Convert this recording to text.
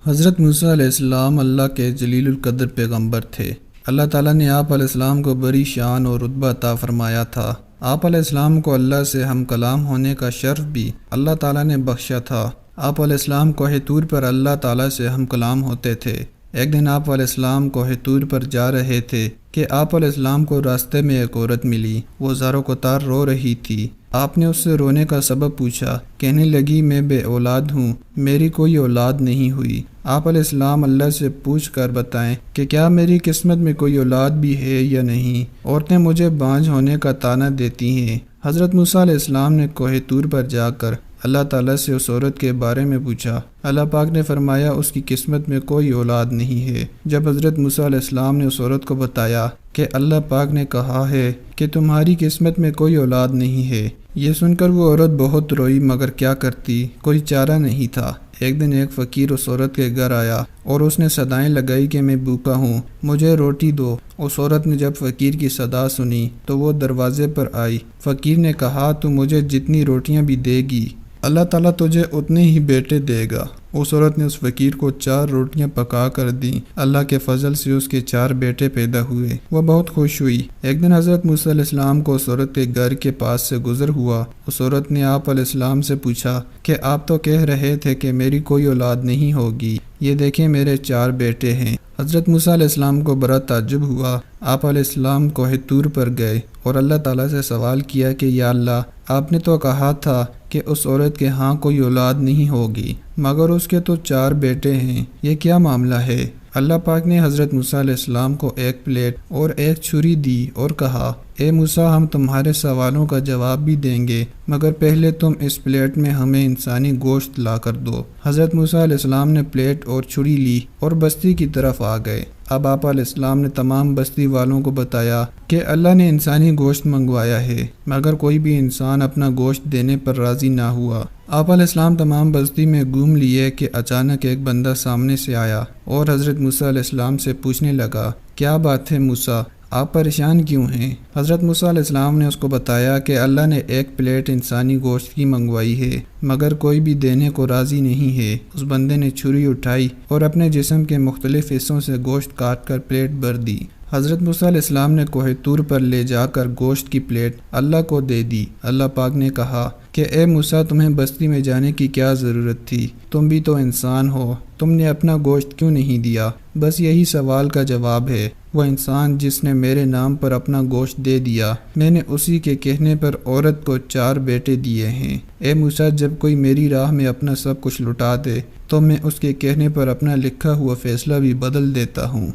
حضرت موسیٰ علیہ السلام اللہ کے جلیل القدر پیغمبر تھے۔ اللہ تعالیٰ نے آپ علیہ السلام کو بڑی شان اور رتبہ عطا فرمایا تھا۔ آپ علیہ السلام کو اللہ سے ہم کلام ہونے کا شرف بھی اللہ تعالیٰ نے بخشا تھا۔ آپ علیہ السلام کوہ طور پر اللہ تعالیٰ سے ہم کلام ہوتے تھے۔ ایک دن آپ علیہ السلام کوہ طور پر جا رہے تھے کہ آپ علیہ السلام کو راستے میں ایک عورت ملی۔ وہ زار و کتار رو رہی تھی۔ آپ نے اس سے رونے کا سبب پوچھا۔ کہنے لگی میں بے اولاد ہوں، میری کوئی اولاد نہیں ہوئی۔ آپ علیہ السلام اللہ سے پوچھ کر بتائیں کہ کیا میری قسمت میں کوئی اولاد بھی ہے یا نہیں؟ عورتیں مجھے بانجھ ہونے کا طعنہ دیتی ہیں۔ حضرت موسیٰ علیہ السلام نے کوہ طور پر جا کر اللہ تعالیٰ سے اس عورت کے بارے میں پوچھا۔ اللہ پاک نے فرمایا اس کی قسمت میں کوئی اولاد نہیں ہے۔ جب حضرت موسیٰ علیہ السلام نے اس عورت کو بتایا کہ اللہ پاک نے کہا ہے کہ تمہاری قسمت میں کوئی اولاد نہیں ہے، یہ سن کر وہ عورت بہت روئی، مگر کیا کرتی، کوئی چارہ نہیں تھا۔ ایک دن ایک فقیر اس عورت کے گھر آیا اور اس نے صدائیں لگائی کہ میں بھوکا ہوں، مجھے روٹی دو۔ اس عورت نے جب فقیر کی صدا سنی تو وہ دروازے پر آئی۔ فقیر نے کہا تو مجھے جتنی روٹیاں بھی دے گی اللہ تعالیٰ تجھے اتنے ہی بیٹے دے گا۔ اس عورت نے اس فقیر کو 4 روٹیاں پکا کر دیں۔ اللہ کے فضل سے اس کے 4 بیٹے پیدا ہوئے۔ وہ بہت خوش ہوئی۔ ایک دن حضرت موسیٰ علیہ السلام کو اس عورت کے گھر کے پاس سے گزر ہوا۔ اس عورت نے آپ علیہ السلام سے پوچھا کہ آپ تو کہہ رہے تھے کہ میری کوئی اولاد نہیں ہوگی، یہ دیکھیں میرے 4 بیٹے ہیں۔ حضرت موسیٰ علیہ السلام کو بڑا تعجب ہوا۔ آپ علیہ السلام کوہ طور پر گئے اور اللہ تعالیٰ سے سوال کیا کہ یا اللہ، آپ نے تو کہا تھا کہ اس عورت کے ہاں کوئی اولاد نہیں ہوگی، مگر اس کے تو 4 بیٹے ہیں، یہ کیا معاملہ ہے؟ اللہ پاک نے حضرت موسیٰ علیہ السلام کو ایک پلیٹ اور ایک چھری دی اور کہا اے موسیٰ، ہم تمہارے سوالوں کا جواب بھی دیں گے، مگر پہلے تم اس پلیٹ میں ہمیں انسانی گوشت لا کر دو۔ حضرت موسیٰ علیہ السلام نے پلیٹ اور چھری لی اور بستی کی طرف آ گئے۔ اب آپ علیہ السلام نے تمام بستی والوں کو بتایا کہ اللہ نے انسانی گوشت منگوایا ہے، مگر کوئی بھی انسان اپنا گوشت دینے پر راضی نہ ہوا۔ آپ علیہ السلام تمام بستی میں گھوم لیے کہ اچانک ایک بندہ سامنے سے آیا اور حضرت موسیٰ علیہ السلام سے پوچھنے لگا کیا بات ہے موسیٰ، آپ پریشان کیوں ہیں؟ حضرت موسیٰ علیہ السلام نے اس کو بتایا کہ اللہ نے ایک پلیٹ انسانی گوشت کی منگوائی ہے، مگر کوئی بھی دینے کو راضی نہیں ہے۔ اس بندے نے چھری اٹھائی اور اپنے جسم کے مختلف حصوں سے گوشت کاٹ کر پلیٹ بھر دی۔ حضرت موسیٰ علیہ السلام نے کوہ طور پر لے جا کر گوشت کی پلیٹ اللہ کو دے دی۔ اللہ پاک نے کہا کہ اے موسیٰ، تمہیں بستی میں جانے کی کیا ضرورت تھی؟ تم بھی تو انسان ہو، تم نے اپنا گوشت کیوں نہیں دیا؟ بس یہی سوال کا جواب ہے۔ وہ انسان جس نے میرے نام پر اپنا گوشت دے دیا، میں نے اسی کے کہنے پر عورت کو 4 بیٹے دیے ہیں۔ اے موسیٰ، جب کوئی میری راہ میں اپنا سب کچھ لٹا دے تو میں اس کے کہنے پر اپنا لکھا ہوا فیصلہ بھی بدل دیتا ہوں۔